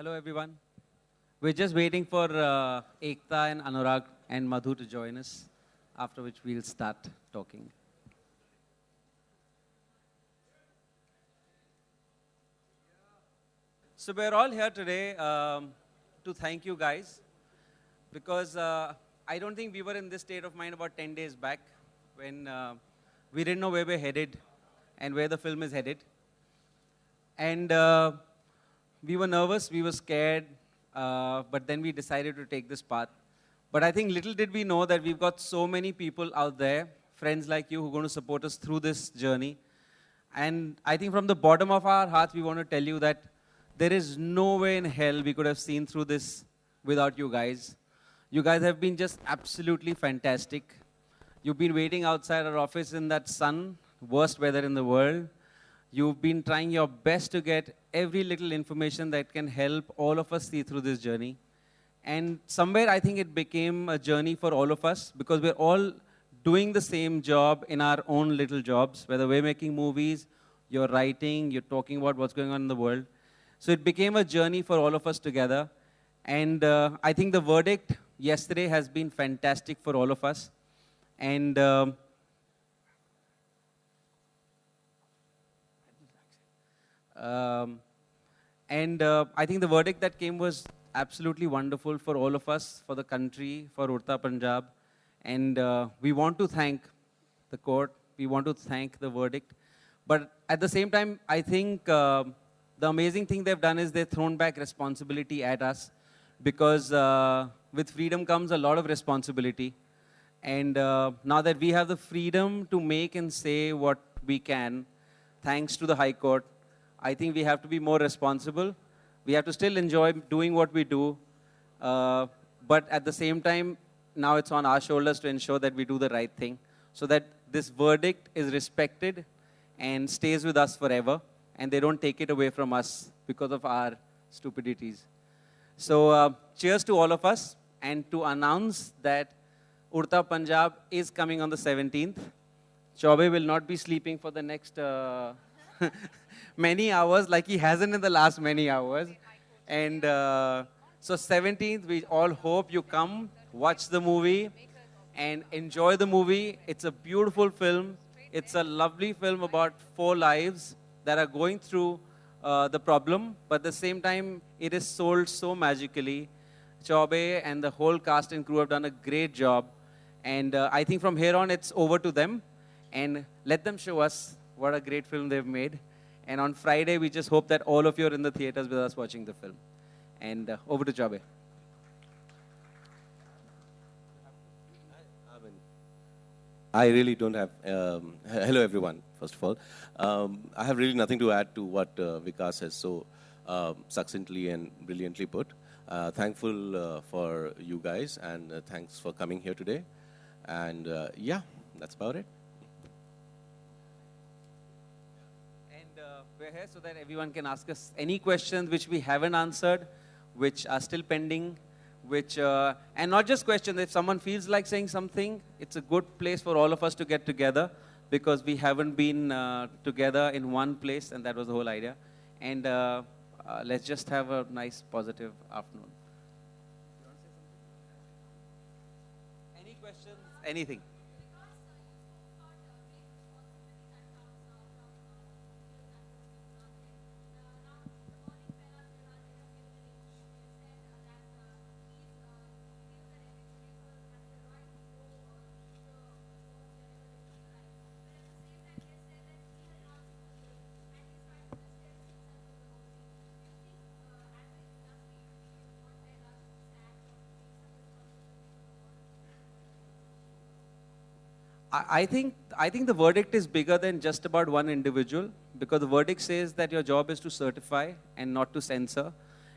Hello, everyone. We're just waiting for Ekta and Anurag and Madhu to join us, after which we'll start talking. So we're all here today to thank you guys because I don't think we were in this state of mind about 10 days back when we didn't know where we're headed and where the film is headed. And we were nervous, we were scared, but then we decided to take this path. But I think little did we know that we've got so many people out there, friends like you, who are going to support us through this journey. And I think from the bottom of our hearts, we want to tell you that there is no way in hell we could have seen through this without you guys. You guys have been just absolutely fantastic. You've been waiting outside our office in that sun, worst weather in the world. You've been trying your best to get every little information that can help all of us see through this journey. And somewhere I think it became a journey for all of us because we're all doing the same job in our own little jobs, whether we're making movies, you're writing, you're talking about what's going on in the world. So it became a journey for all of us together. And I think the verdict yesterday has been fantastic for all of us. And I think the verdict that came was absolutely wonderful for all of us, for the country, for Urta Punjab. And we want to thank the court. We want to thank the verdict. But at the same time, I think the amazing thing they've done is they've thrown back responsibility at us because with freedom comes a lot of responsibility. And now that we have the freedom to make and say what we can, thanks to the High Court, I think we have to be more responsible. We have to still enjoy doing what we do. But at the same time, now it's on our shoulders to ensure that we do the right thing so that this verdict is respected and stays with us forever. And they don't take it away from us because of our stupidities. So cheers to all of us, and to announce that Urta Punjab is coming on the 17th. Chaube will not be sleeping for the next many hours like he hasn't in the last many hours. And so 17th, we all hope you come, watch the movie, and enjoy the movie. It's a beautiful film. It's a lovely film about 4 lives that are going through the problem, but at the same time, it is sold so magically. Chaube and the whole cast and crew have done a great job. And I think from here on, it's over to them. And let them show us what a great film they've made. And on Friday, we just hope that all of you are in the theaters with us watching the film. And over to Chaube. I really don't have. Hello, everyone. First of all, I have really nothing to add to what Vikas has so succinctly and brilliantly put. Thankful for you guys, and thanks for coming here today. And yeah, that's about it. And we're here so that everyone can ask us any questions which we haven't answered, which are still pending. And not just questions, if someone feels like saying something, it's a good place for all of us to get together because we haven't been together in one place, and that was the whole idea. And let's just have a nice, positive afternoon. Any questions? Anything? I think the verdict is bigger than just about one individual because the verdict says that your job is to certify and not to censor.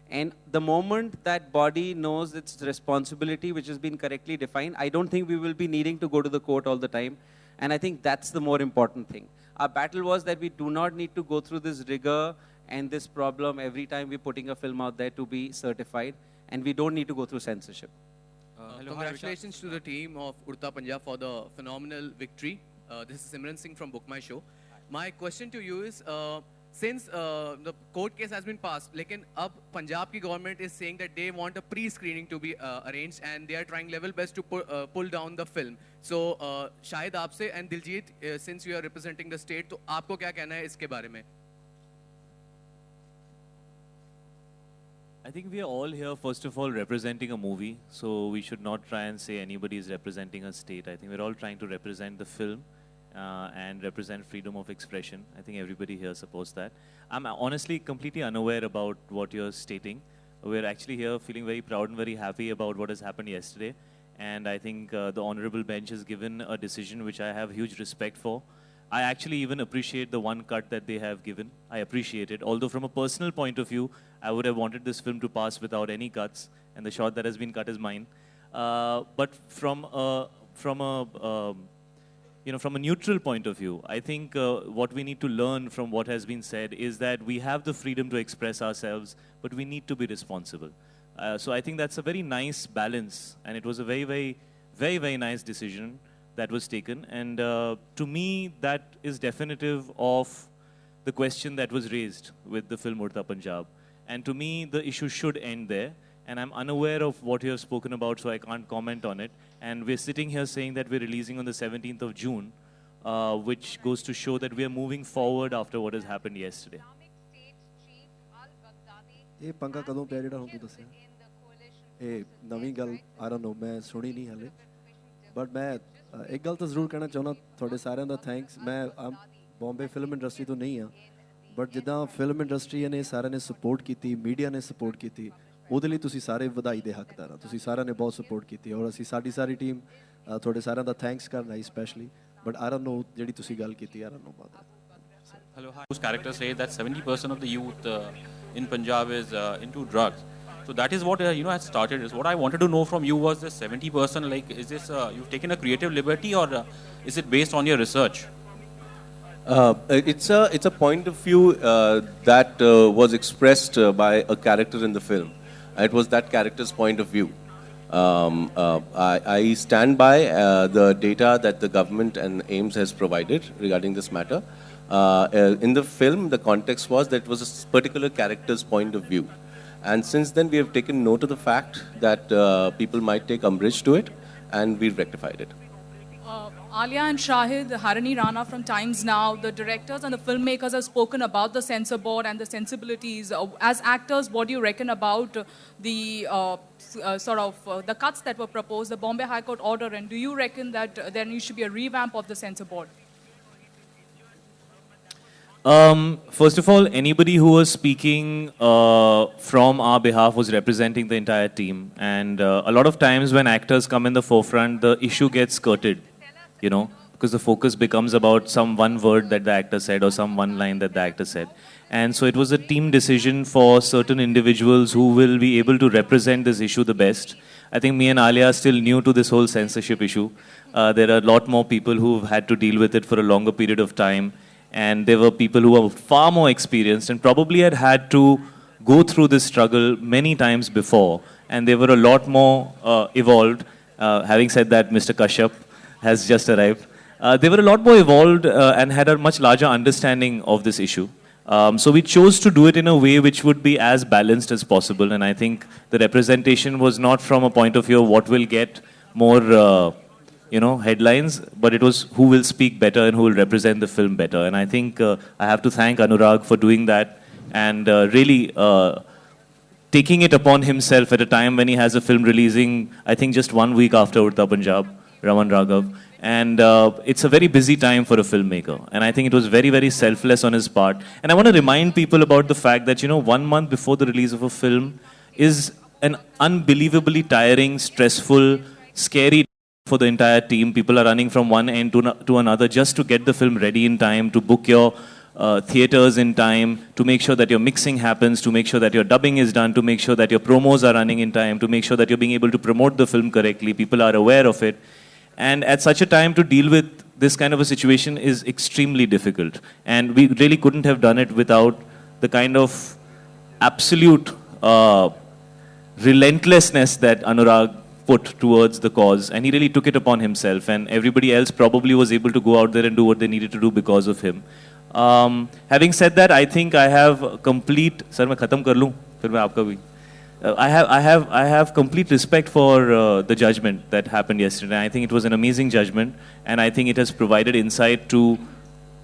And the moment that body knows its responsibility, which has been correctly defined, I don't think we will be needing to go to the court all the time. And I think that's the more important thing. Our battle was that we do not need to go through this rigor and this problem every time we're putting a film out there to be certified. And we don't need to go through censorship. Hello, congratulations to the team of Urta Punjab for the phenomenal victory. This is Simran Singh from Book My Show. My question to you is, since the court case has been passed, लेकिन अब Punjab की government is saying that they want a pre-screening to be arranged and they are trying level best to pull down the film. So शायद आपसे and Diljit, since you are representing the state, तो आपको क्या कहना है इसके बारे में? I think we are all here, first of all, representing a movie, so we should not try and say anybody is representing a state. I think we're all trying to represent the film and represent freedom of expression. I think everybody here supports that. I'm honestly completely unaware about what you're stating. We're actually here feeling very proud and very happy about what has happened yesterday. And I think the honorable bench has given a decision which I have huge respect for. I actually even appreciate the one cut that they have given. I appreciate it. Although from a personal point of view, I would have wanted this film to pass without any cuts, and the shot that has been cut is mine. But from a neutral point of view, I think what we need to learn from what has been said is that we have the freedom to express ourselves, but we need to be responsible. So I think that's a very nice balance, and it was a very, very, very, very nice decision that was taken. And to me, that is definitive of the question that was raised with the film Udta Punjab. And to me, the issue should end there. And I'm unaware of what you have spoken about, so I can't comment on it. And we're sitting here saying that we're releasing on the 17th of June, which goes to show that we are moving forward after what has happened yesterday. ਇਹ ਪੰਗਾ ਕਦੋਂ ਪਿਆ ਜਿਹੜਾ ਹੁਣ ਤੂੰ ਦੱਸਿਆ ਇਹ ਨਵੀਂ ਗੱਲ ਆਈ ਡੋਨਟ ਨੋ ਮੈਂ ਸੁਣੀ ਨਹੀਂ ਹਲੇ ਬਟ ਮੈਂ ਇੱਕ ਗੱਲ ਤਾਂ ਜ਼ਰੂਰ ਕਹਿਣਾ ਚਾਹੁੰਦਾ ਤੁਹਾਡੇ ਸਾਰਿਆਂ ਦਾ ਥੈਂਕਸ ਮੈਂ ਬੰਬੇ ਫਿਲਮ ਇੰਡਸਟਰੀ ਤੋਂ ਨਹੀਂ ਆ ਬਟ ਜਿੱਦਾਂ ਫਿਲਮ ਇੰਡਸਟਰੀ ਨੇ ਸਾਰਿਆਂ ਨੇ ਸਪੋਰਟ ਕੀਤੀ ਮੀਡੀਆ ਨੇ ਸਪੋਰਟ ਕੀਤੀ ਉਹਦੇ ਲਈ ਤੁਸੀਂ ਸਾਰੇ ਵਧਾਈ ਦੇ ਹੱਕਦਾਰ ਆ ਤੁਸੀਂ ਸਾਰਿਆਂ ਨੇ ਬਹੁਤ ਸਪੋਰਟ ਕੀਤੀ ਔਰ ਅਸੀਂ ਸਾਡੀ ਸਾਰੀ ਟੀਮ ਤੁਹਾਡੇ ਸਾਰਿਆਂ ਦਾ ਥੈਂਕਸ ਕਰਨਾ ਹੈ specially but I don't know ਜਿਹੜੀ ਤੁਸੀਂ ਗੱਲ ਕੀਤੀ I don't know about that Hello, hi. Those characters say that 70% of the youth in Punjab is into drugs. So that is what has started. Is what I wanted to know from you was this 70%. Like, is this you've taken a creative liberty or is it based on your research? It's a point of view that was expressed by a character in the film. It was that character's point of view. I stand by the data that the government and AIMS has provided regarding this matter. In the film, the context was that it was a particular character's point of view. And since then, we have taken note of the fact that people might take umbrage to it, and we've rectified it. Alia and Shahid, Harini Rana from Times Now, the directors and the filmmakers have spoken about the censor board and the sensibilities. As actors, what do you reckon about the the cuts that were proposed, the Bombay High Court order, and do you reckon that there needs to be a revamp of the censor board? First of all, anybody who was speaking from our behalf was representing the entire team. And a lot of times when actors come in the forefront, the issue gets skirted, because the focus becomes about some one word that the actor said or some one line that the actor said. And so it was a team decision for certain individuals who will be able to represent this issue the best. I think me and Alia are still new to this whole censorship issue. There are a lot more people who've had to deal with it for a longer period of time. And there were people who were far more experienced and probably had to go through this struggle many times before. And they were a lot more evolved. Having said that, Mr. Kashyap has just arrived. They were a lot more evolved and had a much larger understanding of this issue. So we chose to do it in a way which would be as balanced as possible. And I think the representation was not from a point of view of what will get more headlines, but it was who will speak better and who will represent the film better. And I think I have to thank Anurag for doing that and really taking it upon himself at a time when he has a film releasing, I think just 1 week after Udta Punjab, Raman Raghav. And it's a very busy time for a filmmaker. And I think it was very, very selfless on his part. And I want to remind people about the fact that, 1 month before the release of a film is an unbelievably tiring, stressful, scary for the entire team. People are running from one end to another just to get the film ready in time, to book your theaters in time, to make sure that your mixing happens, to make sure that your dubbing is done, to make sure that your promos are running in time, to make sure that you're being able to promote the film correctly. People are aware of it. And at such a time to deal with this kind of a situation is extremely difficult. And we really couldn't have done it without the kind of absolute relentlessness that Anurag put towards the cause, and he really took it upon himself, and everybody else probably was able to go out there and do what they needed to do because of him. Having said that, I think I have complete. Sir, मैं खत्म कर लूँ, फिर मैं आपका भी. I have complete respect for the judgment that happened yesterday. I think it was an amazing judgment, and I think it has provided insight to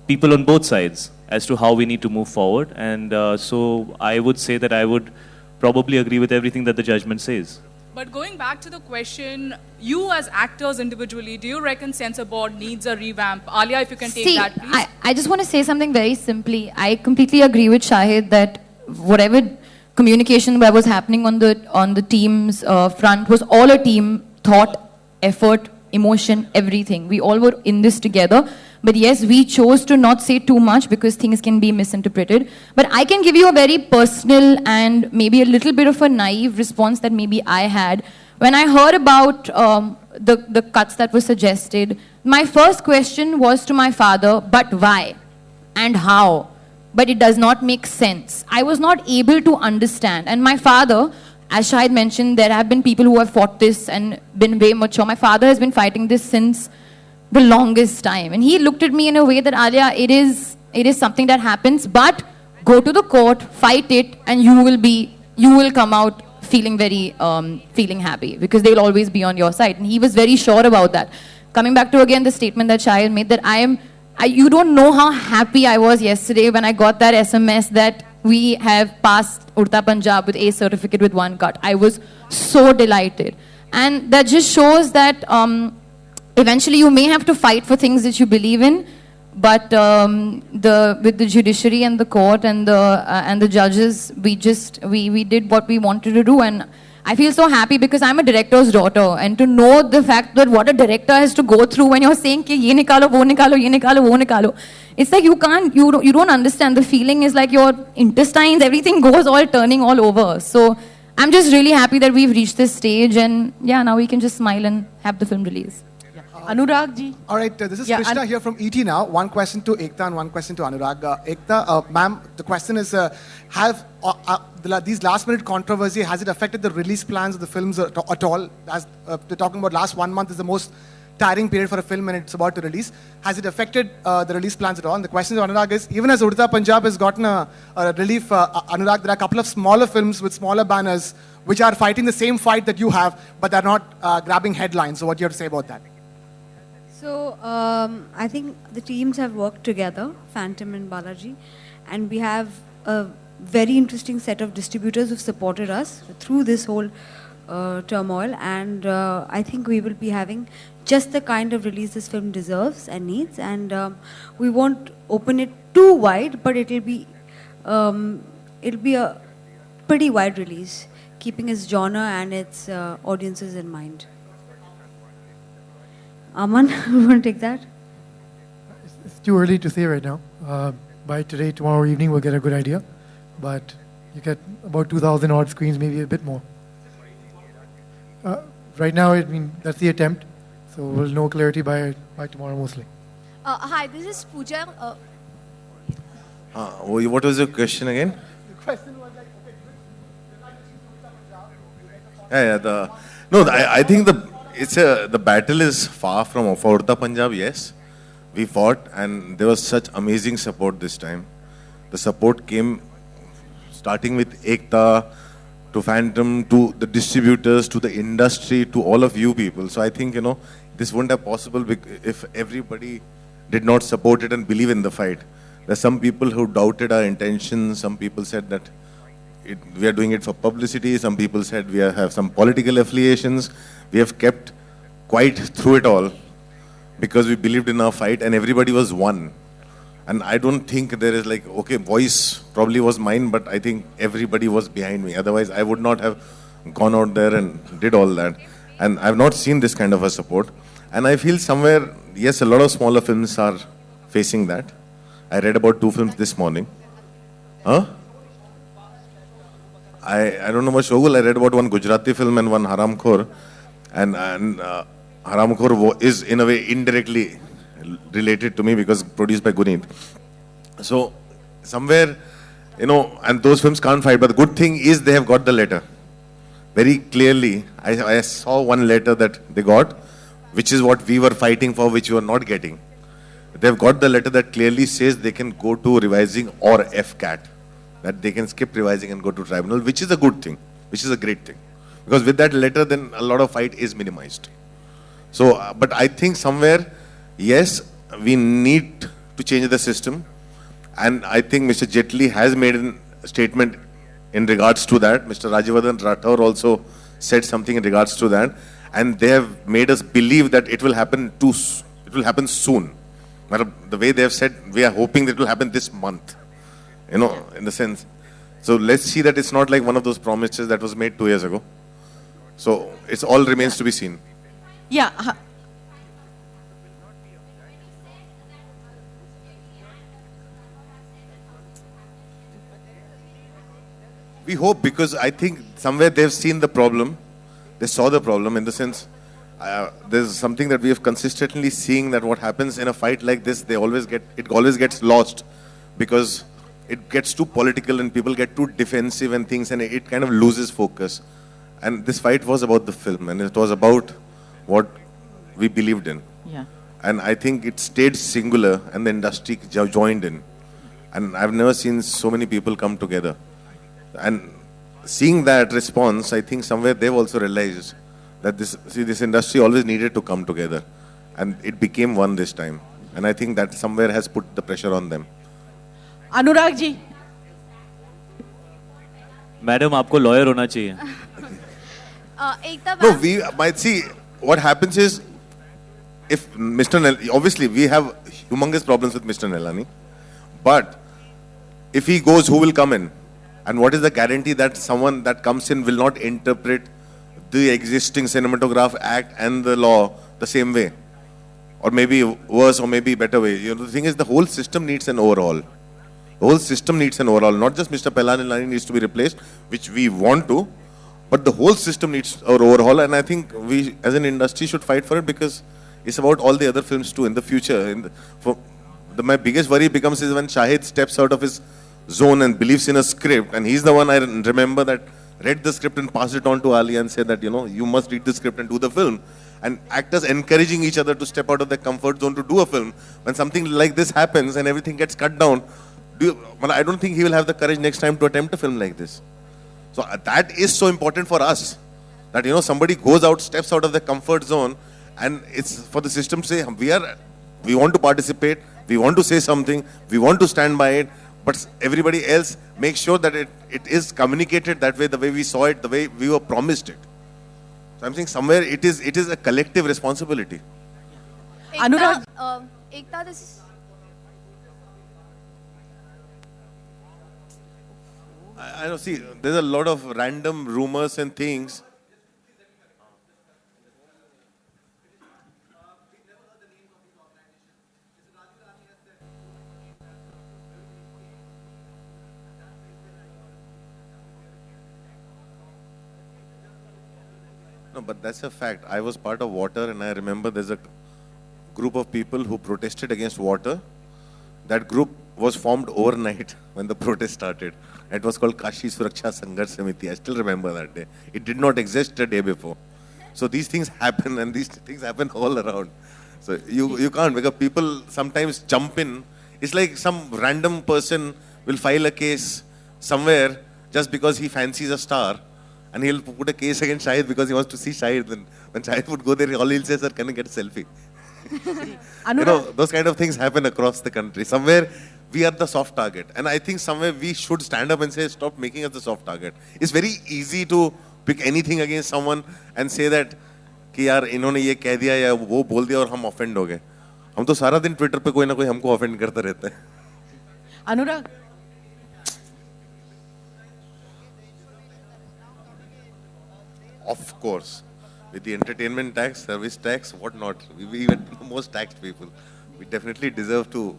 people on both sides as to how we need to move forward. And so I would say that I would probably agree with everything that the judgment says. But going back to the question, you as actors individually, do you reckon censor board needs a revamp? Alia, if you can take See, that, please. I just want to say something very simply. I completely agree with Shahid that whatever communication that was happening on the team's front was all a team thought, effort, emotion, everything. We all were in this together. But yes, we chose to not say too much because things can be misinterpreted. But I can give you a very personal and maybe a little bit of a naive response that maybe I had. When I heard about the cuts that were suggested, my first question was to my father, but why? And how? But it does not make sense. I was not able to understand. And my father, as Shahid mentioned, there have been people who have fought this and been way mature. My father has been fighting this since the longest time. And he looked at me in a way that, Alia, it is something that happens, but go to the court, fight it, and you will come out feeling very, feeling happy because they will always be on your side. And he was very sure about that. Coming back to again the statement that Shahid made that you don't know how happy I was yesterday when I got that SMS that we have passed Urta Punjab with A certificate with 1 cut. I was so delighted. And that just shows that eventually you may have to fight for things that you believe in, but with the judiciary and the court and the judges, we did what we wanted to do. And I feel so happy because I'm a director's daughter, and to know the fact that what a director has to go through when you're saying ki ye nikalo, wo nikalo, ye nikalo, wo nikalo. It's like you don't understand. The feeling is like your intestines, everything goes all turning all over. So I'm just really happy that we've reached this stage, and yeah, now we can just smile and have the film release. Anurag ji. All right, this is Yeah, Krishna here from ET now. One question to Ekta and one question to Anurag. Ekta, ma'am, the question is, these last-minute controversy, has it affected the release plans of the films at all? As they're talking about last 1 month is the most tiring period for a film when it's about to release. Has it affected the release plans at all? And the question to Anurag is, even as Urta Punjab has gotten a relief, Anurag, there are a couple of smaller films with smaller banners which are fighting the same fight that you have, but they're not grabbing headlines. So what do you have to say about that? So I think the teams have worked together, Phantom and Balaji, and we have a very interesting set of distributors who've supported us through this whole turmoil, and I think we will be having just the kind of release this film deserves and needs, and we won't open it too wide, but it'll be a pretty wide release, keeping its genre and its audiences in mind. Aman, you want to take that? It's too early to say right now. By today, tomorrow evening, we'll get a good idea. But you get about 2,000 odd screens, maybe a bit more. Right now, I mean, that's the attempt. So we'll know clarity by tomorrow mostly. Hi, this is Pooja. What was your question again? The question was like, I think the battle is far from for Urta Punjab. Yes, we fought, and there was such amazing support this time. The support came starting with Ekta, to Phantom, to the distributors, to the industry, to all of you people. So I think, this wouldn't have possible if everybody did not support it and believe in the fight. There's some people who doubted our intentions. Some people said that we are doing it for publicity. Some people said we have some political affiliations. We have kept quiet through it all because we believed in our fight, and everybody was one. And I don't think there is voice probably was mine, but I think everybody was behind me. Otherwise, I would not have gone out there and did all that. And I've not seen this kind of a support. And I feel somewhere, yes, a lot of smaller films are facing that. I read about 2 films this morning. Huh? I don't know about Shogul. I read about one Gujarati film and one Haramkhor. And Haramkhor is in a way indirectly related to me because produced by Guneet. So somewhere, and those films can't fight. But the good thing is they have got the letter. Very clearly, I saw one letter that they got, which is what we were fighting for, which we were not getting. they've got the letter that clearly says they can go to revising or FCAT, that they can skip revising and go to tribunal, which is a good thing, which is a great thing. Because with that letter, then a lot of fight is minimized. So, but I think somewhere, yes, we need to change the system. And I think Mr. Jetli has made a statement in regards to that. Mr. Rajyavardhan Rathore also said something in regards to that. And they have made us believe that it will happen soon. The way they have said, we are hoping that it will happen this month. You know, in the sense. So let's see that it's not like one of those promises that was made 2 years ago. So it all remains to be seen. Yeah. We hope, because I think somewhere they've seen the problem. They saw the problem in the sense, there's something that we have consistently seeing, that what happens in a fight like this, it always gets lost because it gets too political and people get too defensive and things, and it kind of loses focus. And this fight was about the film, and it was about what we believed in. Yeah. And I think it stayed singular, and the industry joined in. And I've never seen so many people come together. And seeing that response, I think somewhere they've also realized that this industry always needed to come together. And it became one this time. And I think that somewhere has put the pressure on them. Anurag ji. Madam आपको lawyer होना चाहिए. Ekta No, we might see what happens is, if Mr. Obviously we have humongous problems with Mr. Nelani, but if he goes, who will come in? And what is the guarantee that someone that comes in will not interpret the existing Cinematograph Act and the law the same way? Or maybe worse, or maybe better way. You know, the thing is, the whole system needs an overhaul. The whole system needs an overhaul. Not just Mr. Pellanilani needs to be replaced, which we want to, but the whole system needs an overhaul. And I think we, as an industry, should fight for it, because it's about all the other films too in the future. My biggest worry becomes is when Shahid steps out of his zone and believes in a script, and he's the one I remember that read the script and passed it on to Ali and said that, you know, you must read the script and do the film. And actors encouraging each other to step out of their comfort zone to do a film. When something like this happens and everything gets cut down, I don't think he will have the courage next time to attempt a film like this. So that is so important for us, that, you know, somebody goes out, steps out of their comfort zone, and it's for the system to say, we want to participate, we want to say something, we want to stand by it, but everybody else make sure that it is communicated that way, the way we saw it, the way we were promised it. So I'm saying somewhere it is a collective responsibility. Anurag. Ekta, this is... I don't see, there's a lot of random rumors and things. No, but that's a fact. I was part of water, and I remember there's a group of people who protested against water. That group was formed overnight when the protest started. It was called Kashi Suraksha Sangharsh Samiti. I still remember that day. It did not exist the day before. So these things happen, and these things happen all around. So you can't, because people sometimes jump in. It's like some random person will file a case somewhere just because he fancies a star, and he'll put a case against Shahid because he wants to see Shahid. Then when Shahid would go there, all he'll say, sir, can I get a selfie? You know, those kind of things happen across the country. Somewhere we are the soft target. And I think somewhere we should stand up and say, stop making us the soft target. It's very easy to pick anything against someone and say that, कि यार इन्होंने ये कह दिया या वो बोल दिया और हम ऑफेंड हो गए. हम तो सारा दिन ट्विटर पे कोई ना कोई हमको ऑफेंड करता रहता है. अनुराग. Of course, with the entertainment tax, service tax, what not. We even the most taxed people. We definitely deserve to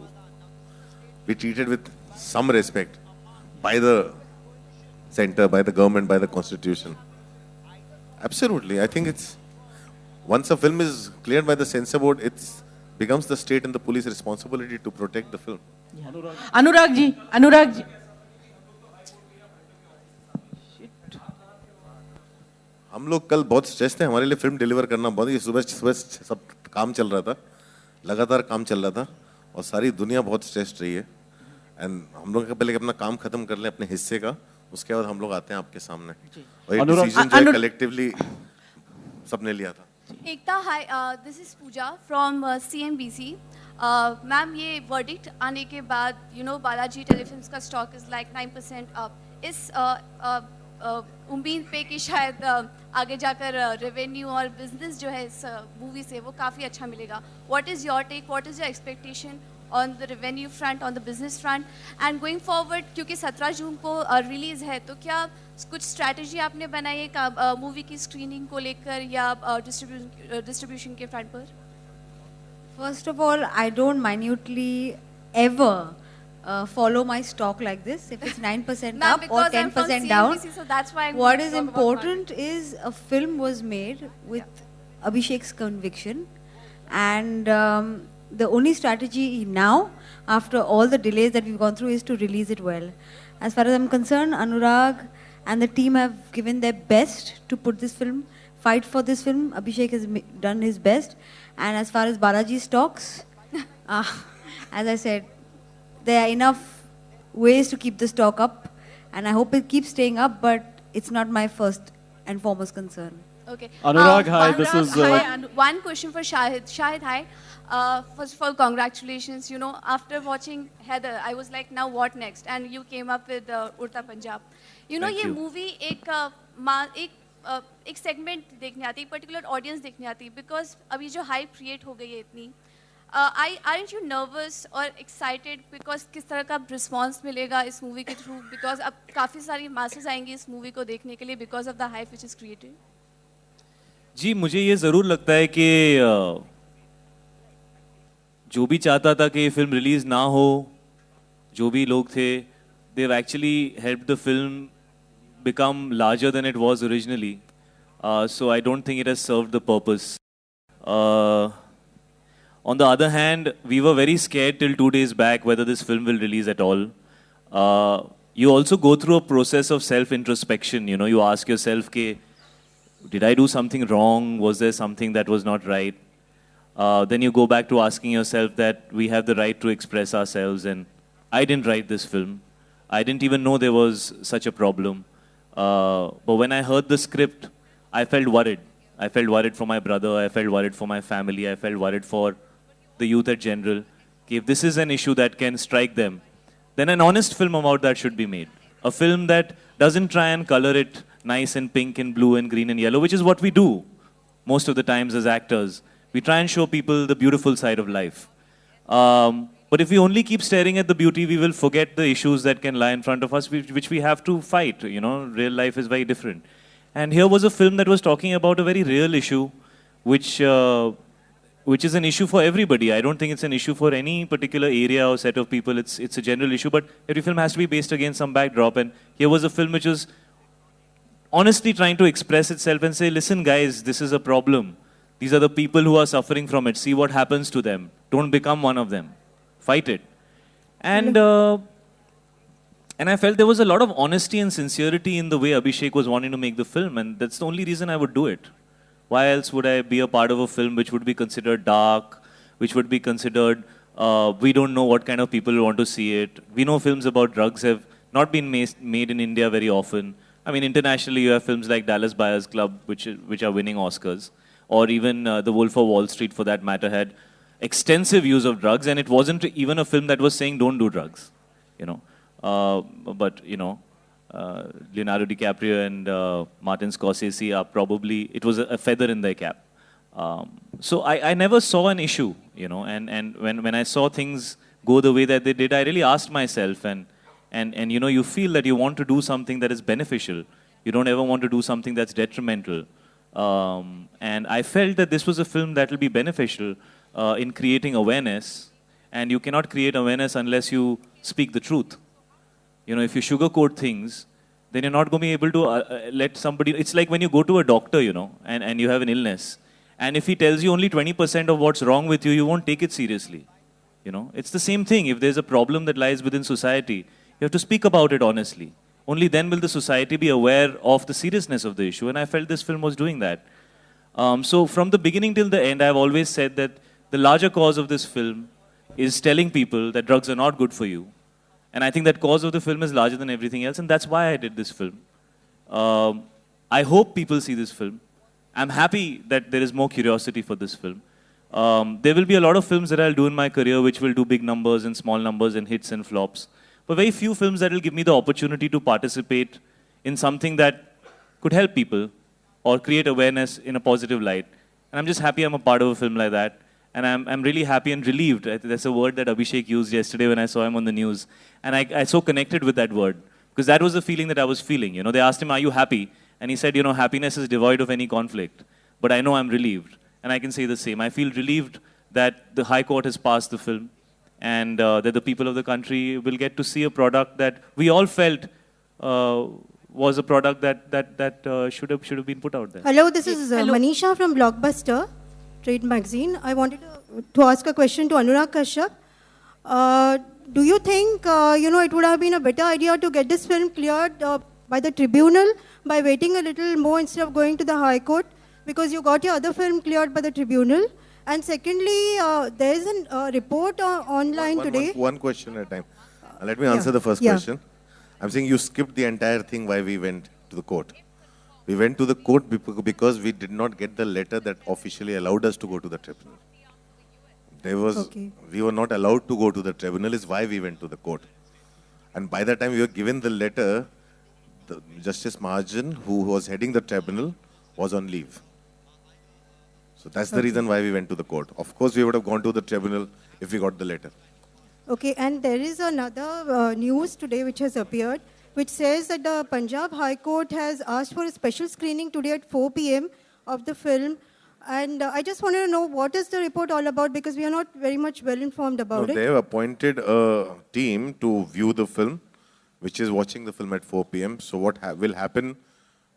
be treated with some respect by the center, by the government, by the constitution. Absolutely. I think it's, once a film is cleared by the censor board, it becomes the state and the police responsibility to protect the film. Yeah. Anurag ji. हम लोग कल बहुत stress थे. हमारे लिए film deliver करना बहुत, ये सुबह सब काम चल रहा था, लगातार काम चल रहा था. और सारी दुनिया बहुत स्ट्रेस्ड रही है एंड हम लोग पहले अपना काम खत्म कर लें अपने हिस्से का, उसके बाद हम लोग आते हैं आपके सामने और ये डिसीजन जो है कलेक्टिवली सबने लिया था। Ekta, hi, this is Pooja from CNBC. Ma'am, ये verdict आने के बाद, बालाजी टेलीफिल्म्स का stock is like 9% up. इस उम्मीद पे कि शायद आगे जाकर revenue और business जो है इस मूवी से वो काफ़ी अच्छा मिलेगा. What is your take? What is your expectation on the revenue front, on the business front? And going forward, क्योंकि 17 जून को रिलीज़ है, तो क्या कुछ स्ट्रैटेजी आपने बनाई है मूवी की स्क्रीनिंग को लेकर या डिस्ट्रीब्यूशन के फ्रंट पर? First of all, I don't minutely ever follow my stock like this. If it's 9% Ma'am, up or because I'm from 10% down, CNBC, so that's why I'm what going is to talk about important is a film was made with Abhishek's conviction, and the only strategy now, after all the delays that we've gone through, is to release it well. As far as I'm concerned, Anurag and the team have given their best to put this film, fight for this film. Abhishek has done his best. And as far as Balaji stocks, as I said, there are enough ways to keep the stock up. And I hope it keeps staying up, but it's not my first and foremost concern. Okay. Anurag, hi, this is... one question for Shahid. Shahid, hi. First of all, congratulations. After watching Heather, I was like, now what next? And you came up with Udta Punjab. ये movie एक segment देखने आती है, एक particular audience देखने आती है, because अभी जो हाइप क्रिएट हो गई है इतनी, aren't you nervous और एक्साइटेड बिकॉज किस तरह का रिस्पॉन्स मिलेगा इस मूवी के थ्रू, बिकॉज अब काफ़ी सारी मासेस आएंगी इस मूवी को देखने के लिए because of the hype which is created? जी, मुझे ये ज़रूर लगता है कि जो भी चाहता था कि ये फिल्म रिलीज़ ना हो, जो भी लोग थे, they've actually helped the film become larger than it was originally. So I don't think it has served the purpose. On the other hand, we were very scared till 2 days back whether this film will release at all. You also go through a process of self-introspection. You ask yourself, did I do something wrong? Was there something that was not right? Then you go back to asking yourself that we have the right to express ourselves, and I didn't write this film. I didn't even know there was such a problem. But when I heard the script, I felt worried. I felt worried for my brother. I felt worried for my family. I felt worried for the youth at general. If this is an issue that can strike them, then an honest film about that should be made. A film that doesn't try and color it nice and pink and blue and green and yellow, which is what we do most of the times as actors. We try and show people the beautiful side of life. But if we only keep staring at the beauty, we will forget the issues that can lie in front of us, which we have to fight. Real life is very different. And here was a film that was talking about a very real issue, which is an issue for everybody. I don't think it's an issue for any particular area or set of people. It's a general issue, but every film has to be based against some backdrop. And here was a film which was honestly trying to express itself and say, listen, guys, this is a problem. These are the people who are suffering from it. See what happens to them. Don't become one of them. Fight it. And I felt there was a lot of honesty and sincerity in the way Abhishek was wanting to make the film, and that's the only reason I would do it. Why else would I be a part of a film which would be considered dark, which would be considered, we don't know what kind of people want to see it. We know films about drugs have not been made in India very often. I mean, internationally you have films like Dallas Buyers Club, which are winning Oscars, or even The Wolf of Wall Street, for that matter, had extensive use of drugs, and it wasn't even a film that was saying don't do drugs, but Leonardo DiCaprio and Martin Scorsese are probably, it was a feather in their cap. So I never saw an issue, and when I saw things go the way that they did, I really asked myself, and you feel that you want to do something that is beneficial. You don't ever want to do something that's detrimental. And I felt that this was a film that will be beneficial in creating awareness, and you cannot create awareness unless you speak the truth. If you sugarcoat things, then you're not going to be able to let somebody... It's like when you go to a doctor, and you have an illness, and if he tells you only 20% of what's wrong with you, you won't take it seriously. It's the same thing. If there's a problem that lies within society, you have to speak about it honestly. Only then will the society be aware of the seriousness of the issue, and I felt this film was doing that. So from the beginning till the end, I've always said that the larger cause of this film is telling people that drugs are not good for you. And I think that cause of the film is larger than everything else, and that's why I did this film. I hope people see this film. I'm happy that there is more curiosity for this film. There will be a lot of films that I'll do in my career which will do big numbers and small numbers and hits and flops. But very few films that will give me the opportunity to participate in something that could help people or create awareness in a positive light. And I'm just happy I'm a part of a film like that. And I'm really happy and relieved. I think that's a word that Abhishek used yesterday when I saw him on the news. And I so connected with that word. Because that was the feeling that I was feeling. You know, they asked him, are you happy? And he said, you know, happiness is devoid of any conflict. But I know I'm relieved. And I can say the same. I feel relieved that the High Court has passed the film and that the people of the country will get to see a product that we all felt was a product that should have been put out there. Hello, this is Manisha from Blockbuster Trade Magazine. I wanted to ask a question to Anurag Kashyap. Do you think it would have been a better idea to get this film cleared by the tribunal by waiting a little more instead of going to the High Court? Because you got your other film cleared by the tribunal. And secondly, there is a report online today. One question at a time. Let me answer the first question. I'm saying you skipped the entire thing why we went to the court. We went to the court because we did not get the letter that officially allowed us to go to the tribunal. We were not allowed to go to the tribunal is why we went to the court. And by the time we were given the letter, the Justice Mahajan, who was heading the tribunal, was on leave. So that's the reason why we went to the court. Of course, we would have gone to the tribunal if we got the letter. Okay, and there is another news today which has appeared, which says that the Punjab High Court has asked for a special screening today at 4 p.m. of the film. And I just wanted to know what is the report all about, because we are not very much well informed about it. They have appointed a team to view the film, which is watching the film at 4 p.m. So what will happen,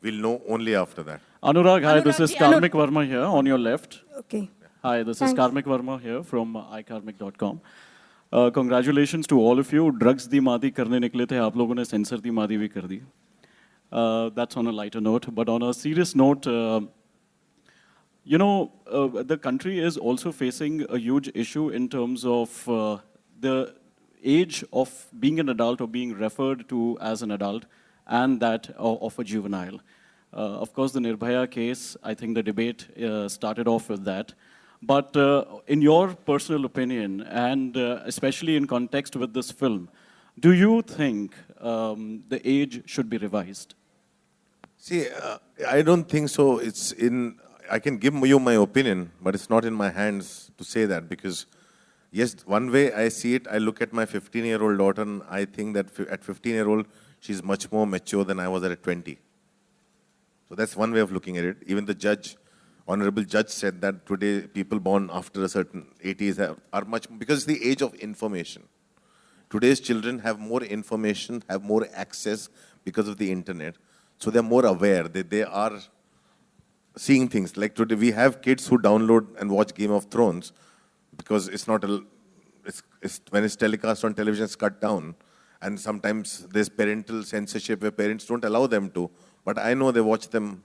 we'll know only after that. Anurag, hi, this is Karmik Verma here on your left. Okay. Hi, this is Karmik Verma here from ikarmik.com. Congratulations to all of you. Drugs di maadi karne nikle the, aap logon ne censor di maadi bhi kar di. That's on a lighter note. But on a serious note, the country is also facing a huge issue in terms of the age of being an adult or being referred to as an adult and that of a juvenile. Of course, the Nirbhaya case, I think the debate started off with that. But in your personal opinion, and especially in context with this film, do you think the age should be revised? See, I don't think so. I can give you my opinion, but it's not in my hands to say that, because yes, one way I see it, I look at my 15-year-old daughter and I think that at 15-year-old, she's much more mature than I was at 20. So that's one way of looking at it. Even the judge, honorable judge, said that today people born after a certain 80s are much, because it's the age of information. Today's children have more information, have more access because of the internet. So they're more aware. They are seeing things. Like today, we have kids who download and watch Game of Thrones because it's not when it's telecast on television, it's cut down. And sometimes there's parental censorship where parents don't allow them to. But I know they watch them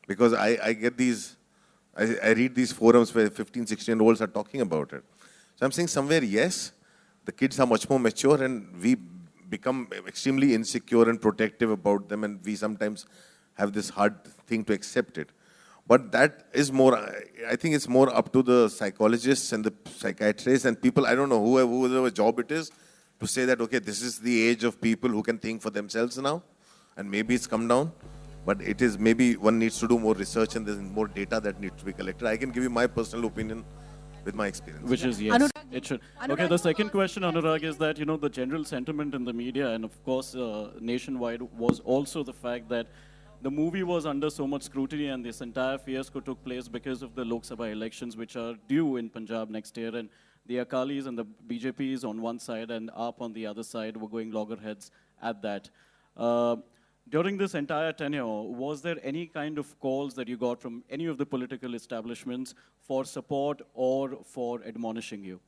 because I get these, I read these forums where 15, 16-year-olds are talking about it. So I'm saying somewhere, yes, the kids are much more mature and we become extremely insecure and protective about them, and we sometimes have this hard thing to accept it. But that is more, I think it's more up to the psychologists and the psychiatrists and people, I don't know, whoever job it is, to say that, okay, this is the age of people who can think for themselves now, and maybe it's come down, but it is maybe one needs to do more research and there's more data that needs to be collected. I can give you my personal opinion with my experience. Which is yes, it should. Okay, the second question, Anurag, is that, the general sentiment in the media and of course nationwide was also the fact that the movie was under so much scrutiny and this entire fiasco took place because of the Lok Sabha elections which are due in Punjab next year, and the Akalis and the BJPs on one side and AAP on the other side were going loggerheads at that. During this entire tenure, was there any kind of calls that you got from any of the political establishments for support or for admonishing you?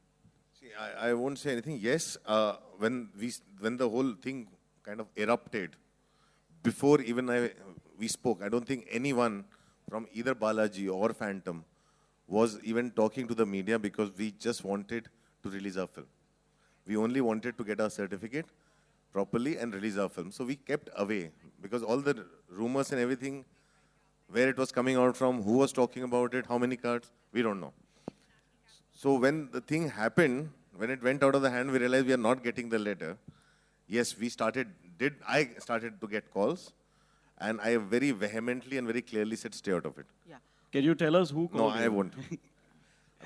See, I won't say anything. Yes, when the whole thing kind of erupted, before even we spoke, I don't think anyone from either Balaji or Phantom was even talking to the media, because we just wanted to release our film. We only wanted to get our certificate properly and release our film. So we kept away because all the rumors and everything, where it was coming out from, who was talking about it, how many cards, we don't know. So when the thing happened, when it went out of the hand, we realized we are not getting the letter. Yes, I started to get calls, and I very vehemently and very clearly said, stay out of it. Yeah. Can you tell us who No, called I you? won't.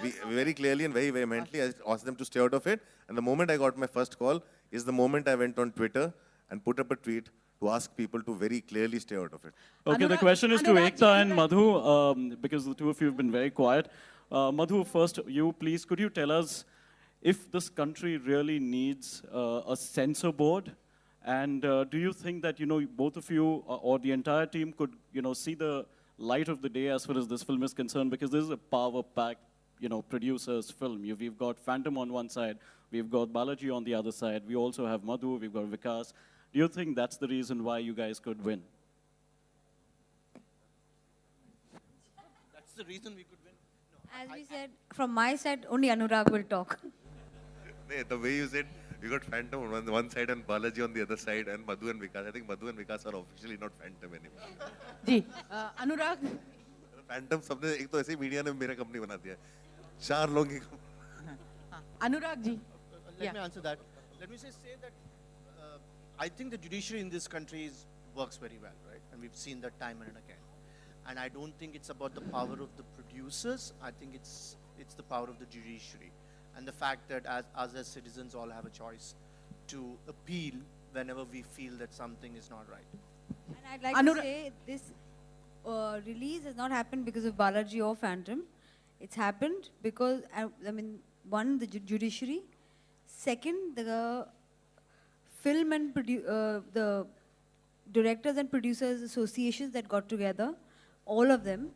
We very clearly and very vehemently, I asked them to stay out of it. And the moment I got my first call is the moment I went on Twitter and put up a tweet to ask people to very clearly stay out of it. Okay, the question is to Ekta and Madhu, because the two of you have been very quiet. Madhu, first, you please, could you tell us if this country really needs a censor board? And do you think that, both of you or the entire team could, see the light of the day as far as this film is concerned? Because this is a power-packed, producer's film. We've got Phantom on one side, we've got Balaji on the other side, we also have Madhu, we've got Vikas. Do you think that's the reason why you guys could win? That's the reason we could win. As we said, from my side, only Anurag will talk. The way you said, we got Phantom on one side and Balaji on the other side and Madhu and Vikas. I think Madhu and Vikas are officially not Phantom anymore. Ji Anurag Phantom सबने एक तो ऐसे ही media ने मेरा company बना दिया 4 लोगों की Anurag ji Let me answer that. Let me say that I think the judiciary in this country works very well, right? And we've seen that time and again. And I don't think it's about the power of the producers. I think it's the power of the judiciary. And the fact that us as citizens all have a choice to appeal whenever we feel that something is not right. And I'd like to say this release has not happened because of Balaji or Phantom. It's happened because, one, the judiciary. Second, the film and the directors and producers associations that got together, all of them.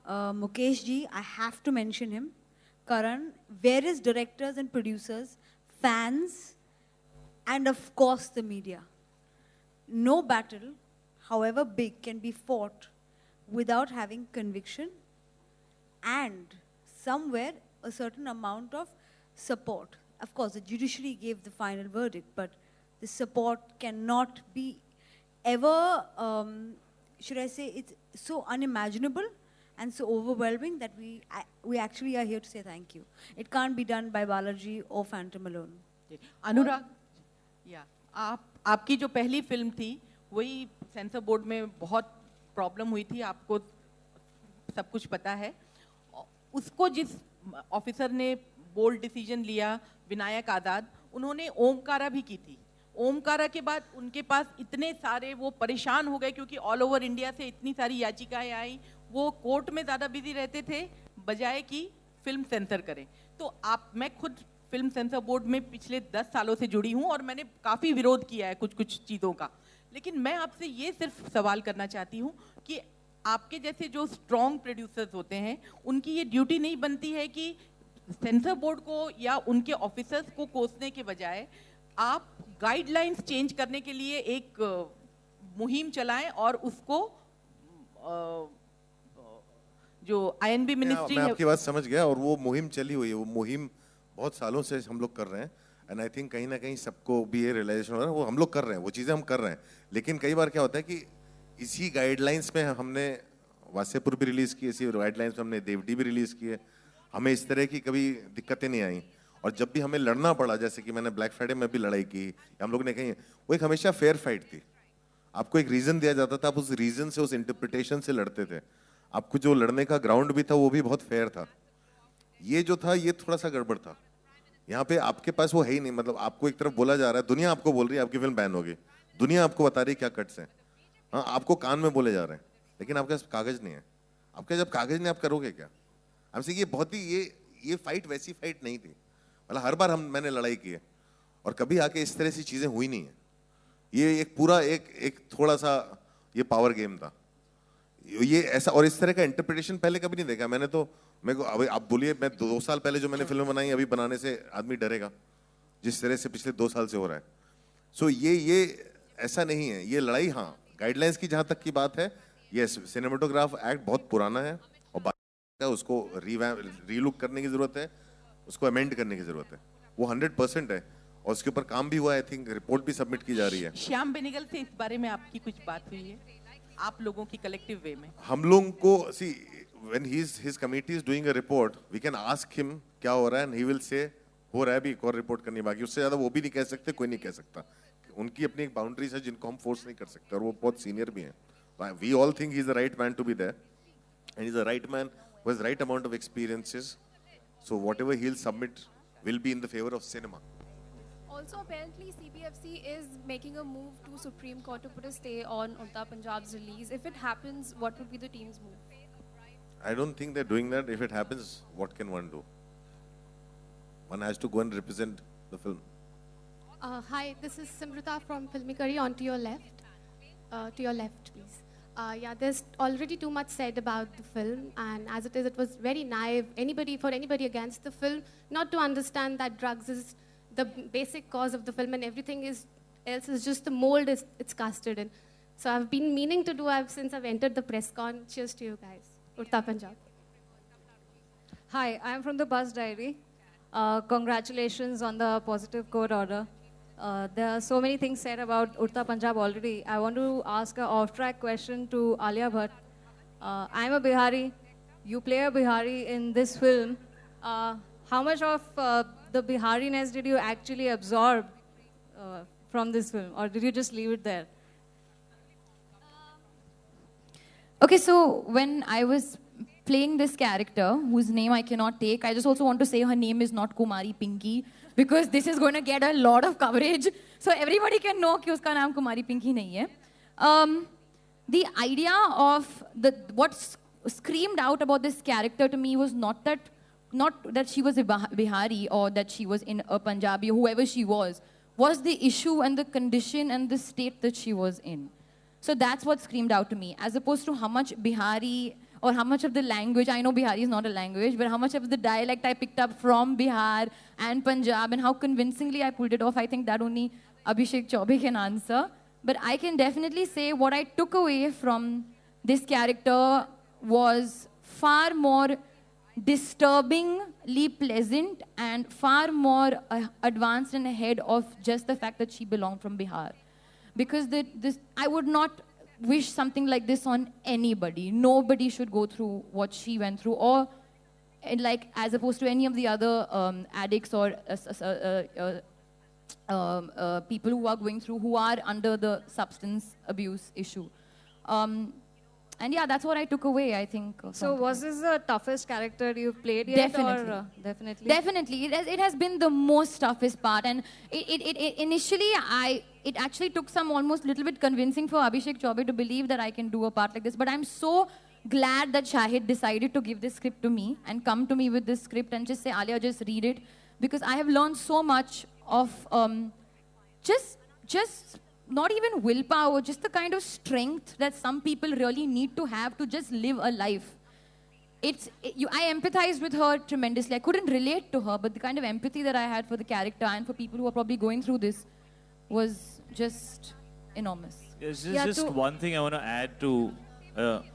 Mukesh ji, I have to mention him. Karan, various directors and producers, fans, and of course the media. No battle, however big, can be fought without having conviction and somewhere a certain amount of support. Of course, the judiciary gave the final verdict, but the support cannot be ever, should I say, it's so unimaginable and so overwhelming that we actually are here to say thank you. It can't be done by Balaji or Phantom alone. अनुराग या आपकी जो पहली film थी वही sensor board में बहुत problem हुई थी, आपको सब कुछ पता है. उसको जिस ऑफिसर ने बोल्ड डिसीजन लिया, विनायक आज़ाद, उन्होंने ओमकारा भी की थी. ओमकारा के बाद उनके पास इतने सारे वो परेशान हो गए क्योंकि ऑल ओवर इंडिया से इतनी सारी याचिकाएं आई, वो कोर्ट में ज़्यादा बिजी रहते थे बजाय कि फिल्म सेंसर करें. तो मैं खुद फिल्म सेंसर बोर्ड में पिछले 10 सालों से जुड़ी हूँ और मैंने काफ़ी विरोध किया है कुछ चीज़ों का. लेकिन मैं आपसे ये सिर्फ सवाल करना चाहती हूँ कि आपके जैसे जो स्ट्रॉन्ग प्रोड्यूसर्स होते हैं उनकी ये ड्यूटी नहीं बनती है कि सेंसर बोर्ड को या उनके ऑफिसर्स को कोसने के बजाय आप गाइडलाइंस चेंज करने के लिए एक मुहिम चलाएं और उसको जो आईएनबी मिनिस्ट्री मैं आपकी बात समझ गया और वो मुहिम चली हुई है. वो मुहिम बहुत सालों से हम लोग कर रहे हैं एंड आई थिंक कहीं ना कहीं सबको भी ये रियलाइजेशन हो रहा है वो हम लोग कर रहे हैं, वो चीज़ें हम कर रहे हैं. लेकिन कई बार क्या होता है कि इसी गाइडलाइंस में हमने वासेपुर भी रिलीज़ की, इसी गाइडलाइंस में हमने देवडी भी रिलीज़ की है. हमें इस तरह की कभी दिक्कतें नहीं आई. और जब भी हमें लड़ना पड़ा, जैसे कि मैंने ब्लैक फ्राइडे में भी लड़ाई की, हम लोग ने कही, वो एक हमेशा फेयर फाइट थी. आपको एक रीज़न दिया जाता था, आप उस रीज़न से, उस इंटरप्रिटेशन से लड़ते थे. आपको जो लड़ने का ग्राउंड भी था वो भी बहुत फेयर था. ये जो था ये थोड़ा सा गड़बड़ था. यहाँ पे आपके पास वो है ही नहीं. मतलब आपको एक तरफ बोला जा रहा है, दुनिया आपको बोल रही है आपकी फिल्म बैन होगी, दुनिया आपको बता रही है क्या कट्स हैं. हाँ, आपको कान में बोले जा रहे हैं, लेकिन आपके पास कागज नहीं है. आपके जब कागज नहीं, आप करोगे क्या? हमसे ये बहुत ही ये फाइट वैसी फाइट नहीं थी. मतलब हर बार मैंने लड़ाई की है और कभी आके इस तरह सी चीज़ें हुई नहीं है. ये एक पूरा एक थोड़ा सा ये पावर गेम था. ये ऐसा और इस तरह का इंटरप्रिटेशन पहले कभी नहीं देखा मैंने. तो मेरे को अभी आप बोलिए, मैं 2 साल पहले जो मैंने फिल्म बनाई अभी बनाने से आदमी डरेगा जिस तरह से पिछले 2 साल से हो रहा है. सो ये ऐसा नहीं है. ये लड़ाई, हाँ, गाइडलाइंस की जहाँ तक की बात है, ये सिनेमेटोग्राफ एक्ट बहुत पुराना है और उसको रीलुक करने की ज़रूरत है, उसको अमेंड करने की ज़रूरत है. वो 100% है और उसके ऊपर काम भी हुआ है. आई थिंक रिपोर्ट भी सबमिट की जा रही है. श्याम बेनेगल से इस बारे में आपकी कुछ बात हुई है आप लोगों की कलेक्टिव वे में? हम लोगों को see when his committee is doing a report, we can ask him क्या हो रहा है and he will say हो रहा है भी एक और रिपोर्ट करनी बाकी. उससे ज्यादा वो भी नहीं कह सकते, कोई नहीं कह सकता. उनकी अपनी एक बाउंड्रीज है जिनको हम फोर्स नहीं कर सकते और वो बहुत सीनियर भी हैं. We all think he's the right man to be there and he's the right man who has the right amount of experiences. So whatever he'll submit will be in the favor of cinema. Also, apparently, CBFC is making a move to Supreme Court to put a stay on Ulta Punjab's release. If it happens, what would be the team's move? I don't think they're doing that. If it happens, what can one do? One has to go and represent the film. Hi, this is Simrita from Filmikari. On to your left. To your left, please. Yeah, there's already too much said about the film, and as it is, it was very naive. Anybody against the film, not to understand that drugs is the basic cause of the film, and everything else is just the mold it's casted in. So I've been meaning to do since I've entered the press con. Cheers to you guys. Urta Punjab. Hi, I'm from the Bus Diary. Congratulations on the positive court order. There are so many things said about Urta Punjab already. I want to ask an off-track question to Alia Bhatt. I'm a Bihari. You play a Bihari in this film. How much of the Bihariness did you actually absorb from this film, or did you just leave it there? Okay, so when I was playing this character, whose name I cannot take, I just also want to say her name is not Kumari Pinky, because this is going to get a lot of coverage. So everybody can know कि उसका नाम Kumari Pinky नहीं है. The idea of what screamed out about this character to me was not that she was a Bihari or that she was in a Punjabi or whoever she was the issue and the condition and the state that she was in. So that's what screamed out to me, as opposed to how much Bihari or how much of the language, I know Bihari is not a language, but how much of the dialect I picked up from Bihar and Punjab and how convincingly I pulled it off, I think that only Abhishek Chaubey can answer. But I can definitely say what I took away from this character was far more disturbingly pleasant and far more advanced and ahead of just the fact that she belonged from Bihar. Because I would not wish something like this on anybody. Nobody should go through what she went through, or like as opposed to any of the other addicts or people who are going through, who are under the substance abuse issue. And yeah, that's what I took away, I think. So was this the toughest character you've played yet? Definitely. Or, definitely. Definitely. It has been the most toughest part. And initially, it actually took some almost little bit convincing for Abhishek Chaubey to believe that I can do a part like this. But I'm so glad that Shahid decided to give this script to me and come to me with this script and just say, Alia, just read it. Because I have learned so much of just not even willpower, just the kind of strength that some people really need to have to just live a life. I empathized with her tremendously. I couldn't relate to her, but the kind of empathy that I had for the character and for people who are probably going through this was just enormous. Yes, just one thing I want to add to...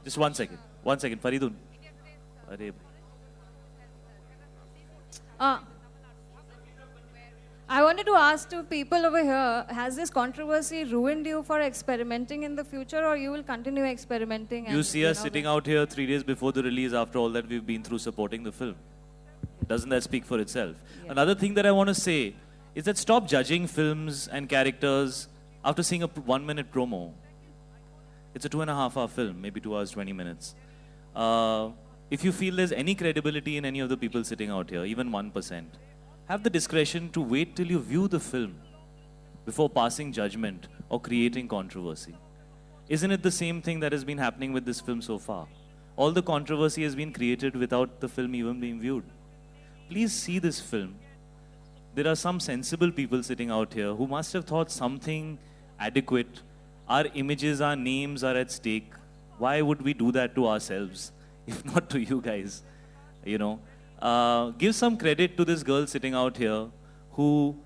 just 1 second. 1 second, Faridun. I wanted to ask to people over here, has this controversy ruined you for experimenting in the future, or you will continue experimenting? You see us sitting out here 3 days before the release after all that we've been through supporting the film. Doesn't that speak for itself? Yeah. Another thing that I want to say is that stop judging films and characters after seeing a 1-minute promo. It's a 2.5-hour film, maybe 2 hours, 20 minutes. If you feel there's any credibility in any of the people sitting out here, even 1%, have the discretion to wait till you view the film before passing judgment or creating controversy. Isn't it the same thing that has been happening with this film so far? All the controversy has been created without the film even being viewed. Please see this film. There are some sensible people sitting out here who must have thought something adequate. Our images, our names are at stake. Why would we do that to ourselves, if not to you guys? You know? Give some credit to this girl sitting out here who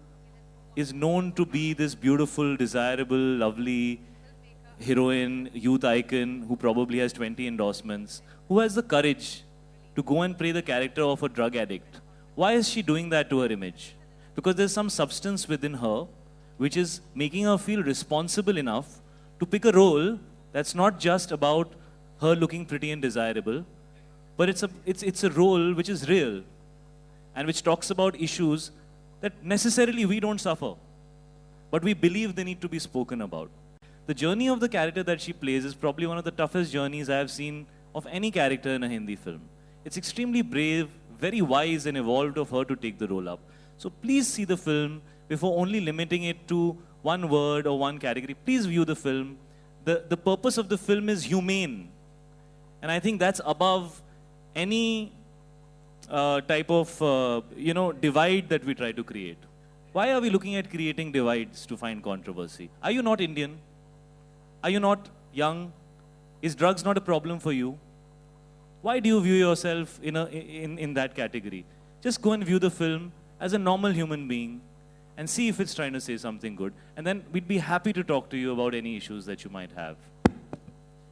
is known to be this beautiful, desirable, lovely heroine, youth icon who probably has 20 endorsements, who has the courage to go and play the character of a drug addict. Why is she doing that to her image? because there's some substance within her which is making her feel responsible enough to pick a role that's not just about her looking pretty and desirable, but it's a role which is real and which talks about issues that necessarily we don't suffer, but we believe they need to be spoken about. The journey of the character that she plays is probably one of the toughest journeys I have seen of any character in a Hindi film. It's extremely brave, very wise and evolved of her to take the role up. So please see the film before only limiting it to one word or one category. Please view the film. The purpose of the film is humane. And I think that's above any type of, divide that we try to create. Why are we looking at creating divides to find controversy? Are you not Indian? Are you not young? Is drugs not a problem for you? Why do you view yourself in that category? Just go and view the film as a normal human being and see if it's trying to say something good. And then we'd be happy to talk to you about any issues that you might have.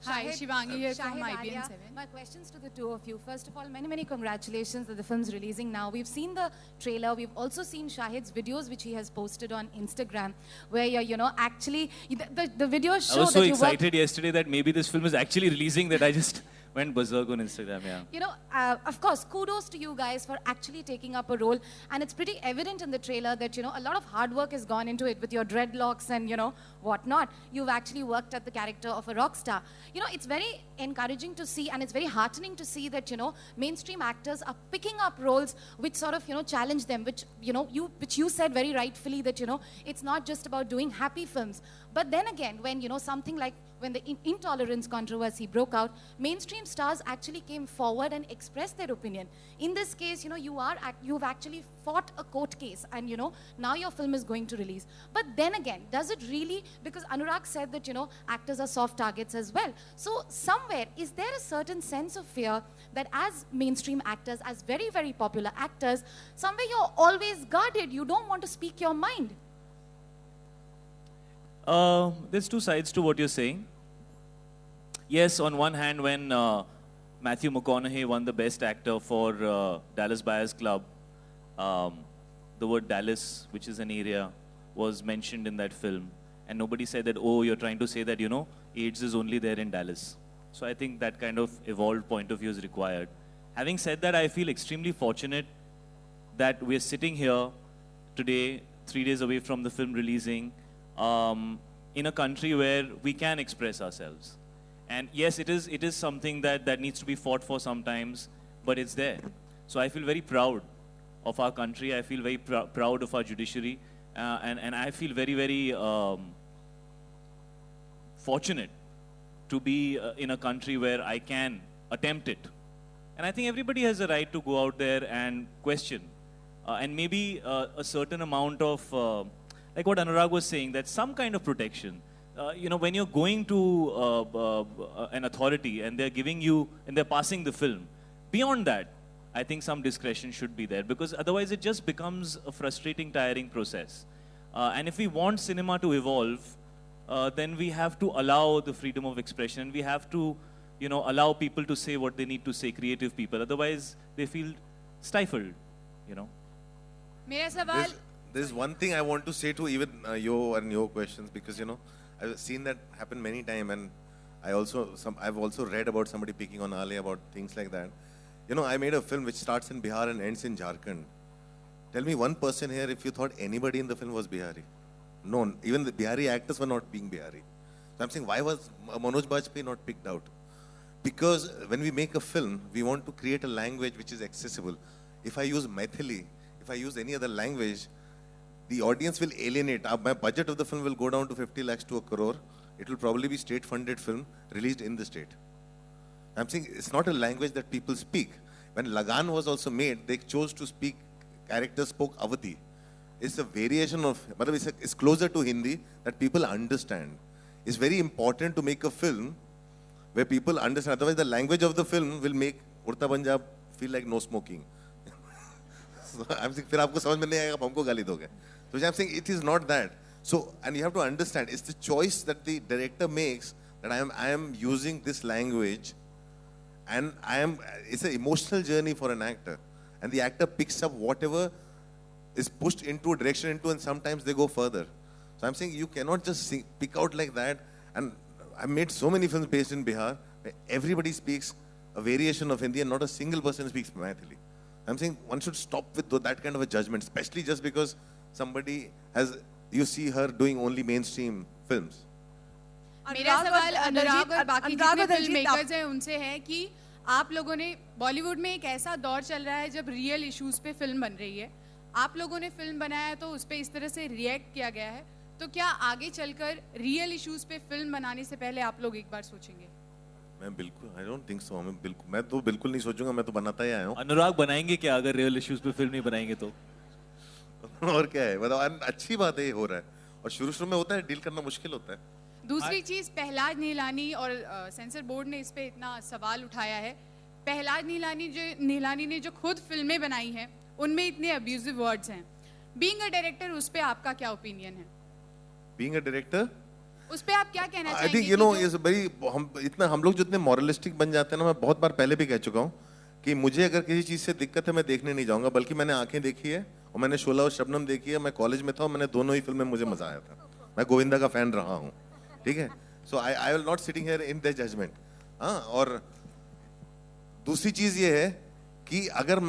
Hi, Shivangi here from Shahid, IBM Alia, 7. my questions to the two of you. First of all, many congratulations that the film's releasing now. We've seen the trailer. We've also seen Shahid's videos, which he has posted on Instagram, where you're, actually, the videos show I was so that you work. excited yesterday that maybe this film is actually releasing that I just went berserk on Instagram, yeah. Of course, kudos to you guys for actually taking up a role. And it's pretty evident in the trailer that, a lot of hard work has gone into it with your dreadlocks and, whatnot. You've actually worked at the character of a rock star. It's very encouraging to see, and it's very heartening to see that, mainstream actors are picking up roles which sort of, challenge them, which you said very rightfully that, it's not just about doing happy films. But then again, when, something like when the intolerance controversy broke out, mainstream stars actually came forward and expressed their opinion. In this case, you've actually fought a court case, and now your film is going to release. But then again, does it really, because Anurag said that actors are soft targets as well. So somewhere, is there a certain sense of fear that as mainstream actors, as very, very popular actors, somewhere you're always guarded, you don't want to speak your mind? There's two sides to what you're saying. Yes, on one hand, when Matthew McConaughey won the Best Actor for Dallas Buyers Club, the word Dallas, which is an area, was mentioned in that film. And nobody said that, oh, you're trying to say that, AIDS is only there in Dallas. So I think that kind of evolved point of view is required. Having said that, I feel extremely fortunate that we're sitting here today, 3 days away from the film releasing, in a country where we can express ourselves. And yes, it is something that needs to be fought for sometimes, but it's there. So I feel very proud of our country. I feel very proud of our judiciary. And I feel very, very fortunate to be in a country where I can attempt it. And I think everybody has a right to go out there and question. And maybe a certain amount of like what Anurag was saying, that some kind of protection. When you're going to an authority and they're giving you, and they're passing the film, beyond that, I think some discretion should be there, because otherwise it just becomes a frustrating, tiring process. And if we want cinema to evolve, then we have to allow the freedom of expression. We have to, allow people to say what they need to say, creative people. Otherwise, they feel stifled, मेरा सवाल There's one thing I want to say to even you and your questions, because I've seen that happen many times, and I've also read about somebody picking on Alia about things like that. I made a film which starts in Bihar and ends in Jharkhand. Tell me one person here if you thought anybody in the film was Bihari. No, even the Bihari actors were not being Bihari. So I'm saying, why was Manoj Bajpayee not picked out? Because when we make a film, we want to create a language which is accessible. If I use Maithili, if I use any other language, the audience will alienate. My budget of the film will go down to 50 lakhs to 1 crore. It will probably be state-funded film released in the state. I'm saying it's not a language that people speak. When Lagan was also made, they chose to speak, characters spoke Awadhi. It's a variation of, it's closer to Hindi that people understand. It's very important to make a film where people understand. Otherwise, the language of the film will make Urta Punjab feel like no smoking. So I'm saying, फिर आपको समझ में नहीं आएगा, आप हमको गाली दोगे. So I'm saying it is not that. So, and you have to understand, it's the choice that the director makes that I am using this language, and it's an emotional journey for an actor. And the actor picks up whatever is pushed into a direction into, and sometimes they go further. So I'm saying you cannot just pick out like that. And I've made so many films based in Bihar where everybody speaks a variation of Hindi and not a single person speaks Maithili. I'm saying one should stop with that kind of a judgment, especially just because somebody has, you see her doing only mainstream films. मेरा सवाल अनुराग और बाकी जितने film makers हैं उनसे है कि आप लोगों ने बॉलीवुड में एक ऐसा दौर चल रहा है जब रियल इश्यूज पे फिल्म बन रही है, आप लोगों ने फिल्म बनाया तो उस पे इस तरह से रिएक्ट किया गया है, तो क्या आगे चलकर रियल इश्यूज पे फिल्म बनाने से पहले आप लोग एक बार सोचेंगे? मैं बिल्कुल, I don't think so. मैं तो बिल्कुल नहीं सोचूंगा, मैं तो बनाता ही आया हूँ. अनुराग बनाएंगे क्या अगर रियल इश्यूज पे फिल्म नहीं बनाएंगे तो? और क्या है, मतलब अच्छी बात है ये हो रहा है, और शुरू में होता है, डील करना मुश्किल होता है. दूसरी चीज, पहलाज नीलानी और सेंसर बोर्ड ने इस पे इतना सवाल उठाया है. पहलाज नीलानी ने जो खुद फिल्में बनाई हैं उनमें इतने अब्यूजिव वर्ड्स हैं. बीइंग अ डायरेक्टर उस पे आपका क्या ओपिनियन है? बीइंग अ डायरेक्टर उस पे आप क्या कहना चाहेंगे? I think you know is very, हम लोग जितने मॉरलिस्टिक बन जाते हैं ना, मैं बहुत बार पहले भी कह चुका हूँ कि मुझे अगर किसी चीज से दिक्कत है मैं देखने नहीं जाऊंगा, बल्कि मैंने आंखें देखी है और मैंने शोला और शबनम देखी है. मैं कॉलेज में था और मैंने दोनों ही फिल्म में मुझे मजा आया था. मैं गोविंदा का फैन रहा हूँ, ठीक है. So I will not sitting here in the judgement. हाँ, और दूसरी चीज ये है कि अगर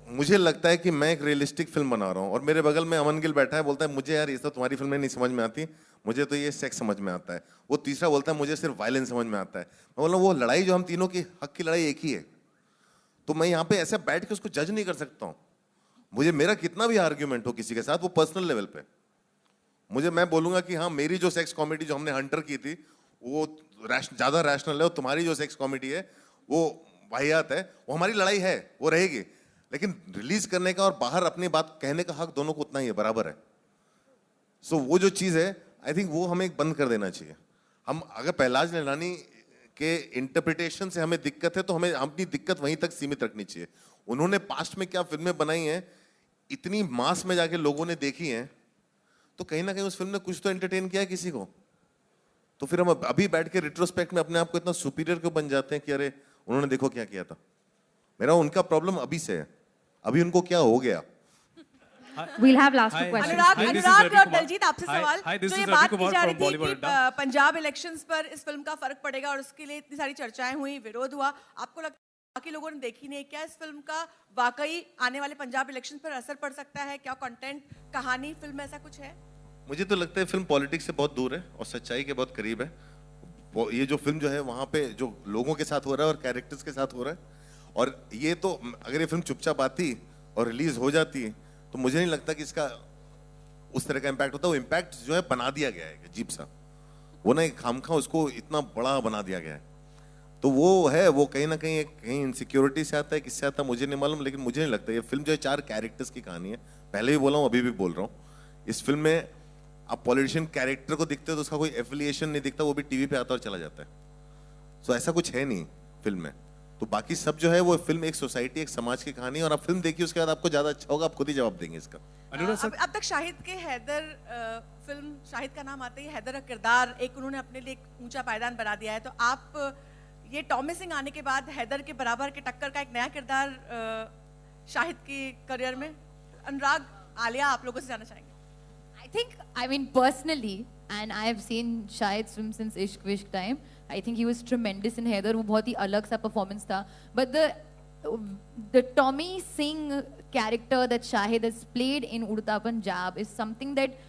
मुझे लगता है कि मैं एक रियलिस्टिक फिल्म बना रहा हूँ और मेरे बगल में अमन गिल बैठा है, बोलता है मुझे यार ये तो तुम्हारी फिल्में नहीं समझ में आती, मुझे तो ये सेक्स समझ में आता है. वो तीसरा बोलता है मुझे सिर्फ वायलेंस समझ में आता है. मैं बोला वो लड़ाई जो हम तीनों की हक की लड़ाई एक ही है. तो मैं यहाँ पे ऐसे बैठ के उसको जज नहीं कर सकता हूँ. मुझे मेरा कितना भी आर्ग्यूमेंट हो किसी के साथ, वो पर्सनल लेवल पे मैं बोलूंगा कि हाँ मेरी जो सेक्स कॉमेडी जो हमने हंटर की थी वो ज्यादा रैशनल है, और तुम्हारी जो सेक्स कॉमेडी है वो वाहियात है. वो हमारी लड़ाई है, वो रहेगी, लेकिन रिलीज करने का और बाहर अपनी बात कहने का हक दोनों को उतना ही है, बराबर है. सो वो जो चीज है आई थिंक वो हमें बंद कर देना चाहिए. हम अगर पहलाज नीलानी के इंटरप्रिटेशन से हमें दिक्कत है तो हमें अपनी दिक्कत वहीं तक सीमित रखनी चाहिए. उन्होंने पास्ट में क्या फिल्में बनाई हैं, इतनी मास में जाके लोगों ने देखी हैं, तो कहीं ना कहीं उस फिल्म ने कुछ तो एंटरटेन किया है किसी को. तो फिर हम अभी बैठ के रिट्रोस्पेक्ट में अपने आप को इतना सुपीरियर क्यों बन जाते हैं कि अरे उन्होंने देखो क्या किया था. मेरा उनका प्रॉब्लम अभी से है, अभी उनको क्या हो गया. We'll have last two questions. अनुराग और दलजीत, आपसे सवाल. जो ये बात की जा रही थी कि पंजाब इलेक्शंस पर इस फिल्म का फर्क पड़ेगा और उसके लिए इतनी सारी चर्चाएं हुई, विरोध हुआ, आपको लगता है बाकी लोगों ने देखी नहीं, क्या इस फिल्म का वाकई आने वाले पंजाब इलेक्शंस पर असर पड़ सकता है? क्या कंटेंट, कहानी, फिल्म ऐसा कुछ है? मुझे तो लगता है फिल्म पॉलिटिक्स से बहुत दूर है और सच्चाई के बहुत करीब है. ये जो फिल्म जो है वहाँ पे जो लोगों के साथ हो रहा है और कैरेक्टर्स के साथ हो रहा है, और ये तो अगर ये फिल्म चुपचाप आती और रिलीज हो जाती तो मुझे नहीं लगता कि इसका उस तरह का इम्पैक्ट होता. वो इम्पैक्ट जो है बना दिया गया है अजीब सा, वो ना खामखा उसको इतना बड़ा बना दिया गया है. तो वो है, वो कहीं ना कहीं इनसिक्योरिटी से आता है, किससे आता है मुझे नहीं मालूम, लेकिन मुझे नहीं लगता. ये फिल्म जो है 4 कैरेक्टर्स की कहानी है. पहले भी बोला हूँ, अभी भी बोल रहा हूँ. इस फिल्म में आप पॉलिटिशियन कैरेक्टर को दिखते हो तो उसका कोई एफिलिएशन नहीं दिखता, वो भी टीवी पे आता और चला जाता है. सो ऐसा कुछ है नहीं फिल्म में. तो बाकी सब जो है वो फिल्म एक सोसाइटी, एक समाज की कहानी है, और आप फिल्म देखिए उसके बाद आपको ज्यादा अच्छा होगा, आप खुद ही जवाब देंगे इसका. अब तक शाहिद के हैदर फिल्म, शाहिद का नाम आते ही हैदर का किरदार एक उन्होंने अपने लिए एक ऊंचा पायदान बना दिया है. तो आप ये टॉमी सिंह आने के बाद हैदर के बराबर के टक्कर का एक नया किरदार शाहिद की करियर में, अनुराग, आलिया, आप लोगों से जानना चाहेंगे. I think, I mean, personally, and I have seen Shahid's film since Ishq Vishk time. I think he was tremendous in Haider. वो बहुत ही अलग सा performance था. But the Tommy Singh character that Shahid has played in Udta Punjab is something that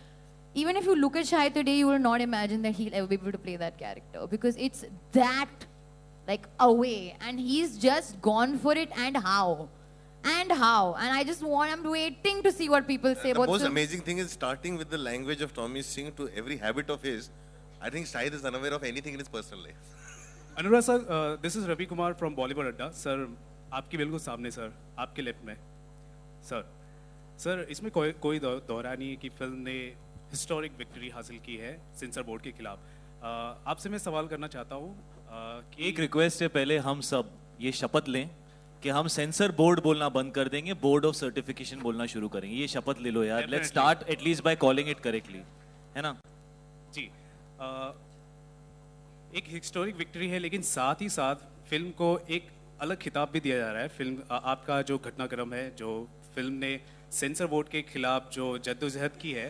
even if you look at Shahid today, you will not imagine that he'll ever be able to play that character, because it's that like away, and he's just gone for it. And how? And I just I'm waiting to see what people say about the most amazing thing is starting with the language of Tommy Singh to every habit of his. I think Shahid is unaware of anything in his personal life. Anurag sir, this is Ravi Kumar from Bollywood Adda. Sir, आपके बिल्कुल सामने sir, आपके left में sir, इसमें कोई दौरा नहीं है कि फिल्म ने हिस्टोरिक विक्ट्री हासिल की है सेंसर बोर्ड के खिलाफ. आपसे मैं सवाल करना चाहता हूँ. एक रिक्वेस्ट है, पहले हम सब ये शपथ लें कि हम सेंसर बोर्ड बोलना बंद कर देंगे, बोर्ड ऑफ सर्टिफिकेशन बोलना शुरू करेंगे. ये शपथ ले लो यार. Let's start at least by calling it correctly, है ना जी. एक हिस्टोरिक विक्ट्री है, लेकिन साथ ही साथ फिल्म को एक अलग खिताब भी दिया जा रहा है. फिल्म आपका जो घटनाक्रम है, जो फिल्म ने सेंसर बोर्ड के खिलाफ जो जद्दोजहद की है।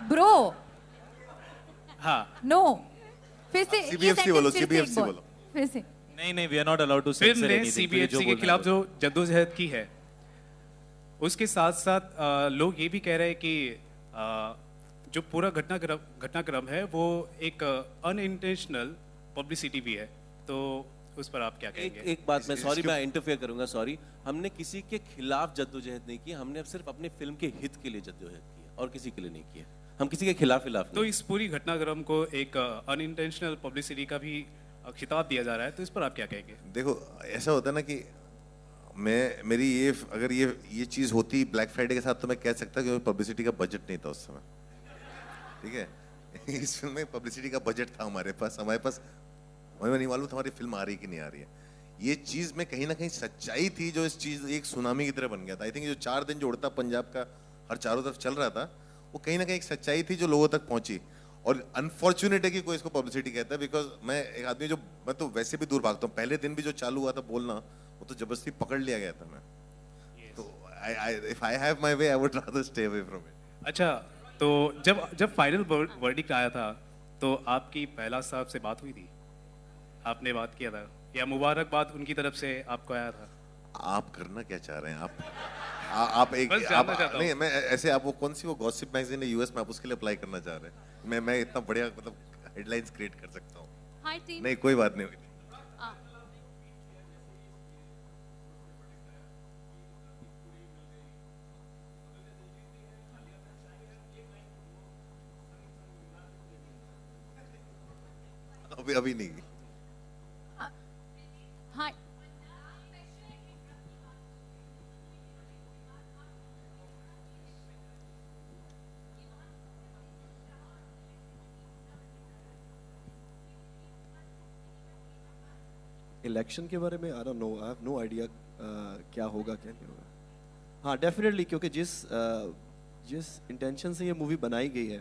ब्रो हाँ नो फिर से CBFC बोलो, CBFC बोलो। फिर से नहीं, we are not allowed to film censor ने anything. CBFC के खिलाफ जो जद्दोजहद की है, उसके साथ साथ लोग ये भी कह रहे हैं कि जो पूरा घटनाक्रम है वो एक अनइंटेंशनल पब्लिसिटी भी है, तो उस पर आप क्या कहेंगे? एक बात मैं सॉरी मैं इंटरफेयर करूंगा, सॉरी। हमने किसी के खिलाफ जद्दोजहद नहीं की, हमने सिर्फ अपने फिल्म के हित के लिए जद्दोजहद की है और किसी के लिए नहीं किया। हम किसी के खिलाफ तो इस पूरी घटनाक्रम को एक अनइंटेंशनल पब्लिसिटी का भी खिताब दिया जा रहा है, तो इस पर आप क्या कहेंगे? देखो ऐसा होता है ना कि मेरी अगर ये चीज़ होती ब्लैक फ्राइडे के साथ तो मैं कह सकता कि पब्लिसिटी का बजट नहीं था उस समय, ठीक है। इस फिल्म में पब्लिसिटी का बजट था हमारे पास हमें नहीं मालूम था हमारी फिल्म आ रही कि नहीं आ रही है। ये चीज़ में कहीं ना कहीं सच्चाई थी जो इस चीज़ एक सुनामी की तरह बन गया था। आई थिंक जो 4 दिन जो उड़ता पंजाब का हर चारों तरफ चल रहा था, वो कहीं ना कहीं एक सच्चाई थी जो लोगों तक पहुंची। और अनफॉर्चुनेट है कि कोई इसको पब्लिसिटी कहता है, बिकॉज मैं एक आदमी मैं तो वैसे भी दूर भागता हूँ। पहले दिन भी जो चालू हुआ था बोलना, वो तो जबरदस्ती पकड़ लिया गया था मैं। तो if I have my way I would rather stay away from it. अच्छा, तो जब फाइनल वर्डिक्ट आया था तो आपकी पहला साहब से बात हुई थी? आपने बात किया था या मुबारकबाद उनकी तरफ से आपको आया था? आप करना क्या चाह रहे हैं? आप नहीं, मैं ऐसे आप वो कौन सी वो गॉसिप मैगजीन है यूएस में, आप उसके लिए अप्लाई करना चाह रहे हैं? मैं इतना बढ़िया मतलब हेडलाइंस क्रिएट कर सकता हूँ। हाय टीम। नहीं कोई बात नहीं हुई। अभी नहीं। हाय इलेक्शन के बारे में I don't know, I have no idea क्या होगा क्या नहीं होगा। हाँ डेफिनेटली, क्योंकि जिस इंटेंशन से ये मूवी बनाई गई है,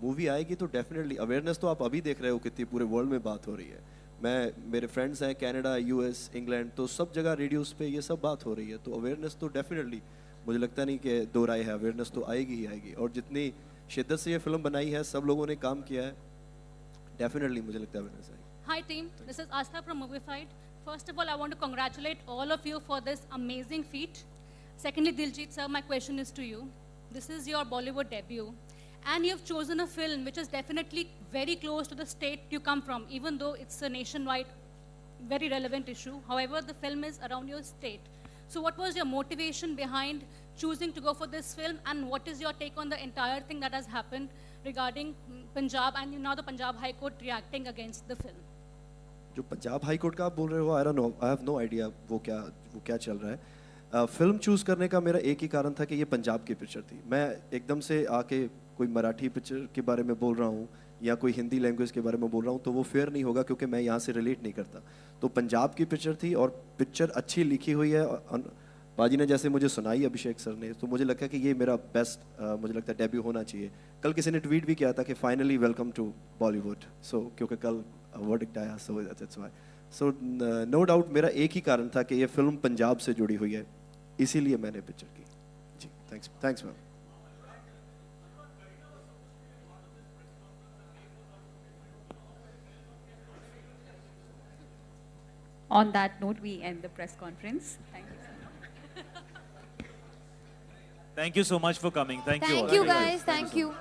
मूवी आएगी तो डेफिनेटली अवेयरनेस तो आप अभी देख रहे हो कितनी पूरे वर्ल्ड में बात हो रही है। मेरे फ्रेंड्स हैं कनाडा, यूएस, इंग्लैंड, तो सब जगह रेडियोस पे ये सब बात हो रही है। तो अवेयरनेस तो डेफिनेटली मुझे लगता नहीं कि दो राय है, अवेयरनेस तो आएगी ही आएगी। और जितनी शिद्दत से ये फिल्म बनाई है, सब लोगों ने काम किया है, डेफिनेटली मुझे लगता है अवेयरनेस आएगी। Hi team, this is Astha from Movified. First of all, I want to congratulate all of you for this amazing feat. Secondly, Diljit sir, my question is to you. This is your Bollywood debut, and you've chosen a film which is definitely very close to the state you come from, even though it's a nationwide, very relevant issue. However, the film is around your state. So what was your motivation behind choosing to go for this film, and what is your take on the entire thing that has happened regarding Punjab and now the Punjab High Court reacting against the film? जो Punjab high court का आप बोल रहे हो, I don't know, I have no idea वो क्या चल रहा है। फिल्म चूज़ करने का मेरा एक ही कारण था कि ये पंजाब की पिक्चर थी। मैं एकदम से आके कोई मराठी पिक्चर के बारे में बोल रहा हूँ या कोई हिंदी लैंग्वेज के बारे में बोल रहा हूँ तो वो फेयर नहीं होगा, क्योंकि मैं यहाँ से रिलेट नहीं करता। तो पंजाब की पिक्चर थी और पिक्चर अच्छी लिखी हुई है। बाजी ने जैसे मुझे सुनाई, अभिषेक सर ने, तो मुझे लगा कि ये मेरा बेस्ट मुझे लगता है डेब्यू होना चाहिए। कल किसी ने ट्वीट भी किया था कि finally welcome to Bollywood, so क्योंकि कल वर्डिक्ट आया, so that's why. So no doubt मेरा एक ही कारण था कि ये फिल्म पंजाब से जुड़ी हुई है, इसीलिए मैंने पिक्चर की। जी thanks ma'am. On that note, we end the press conference. Thank you so much. Thank you so much for coming. Thank you all. Thank you guys. Thank you.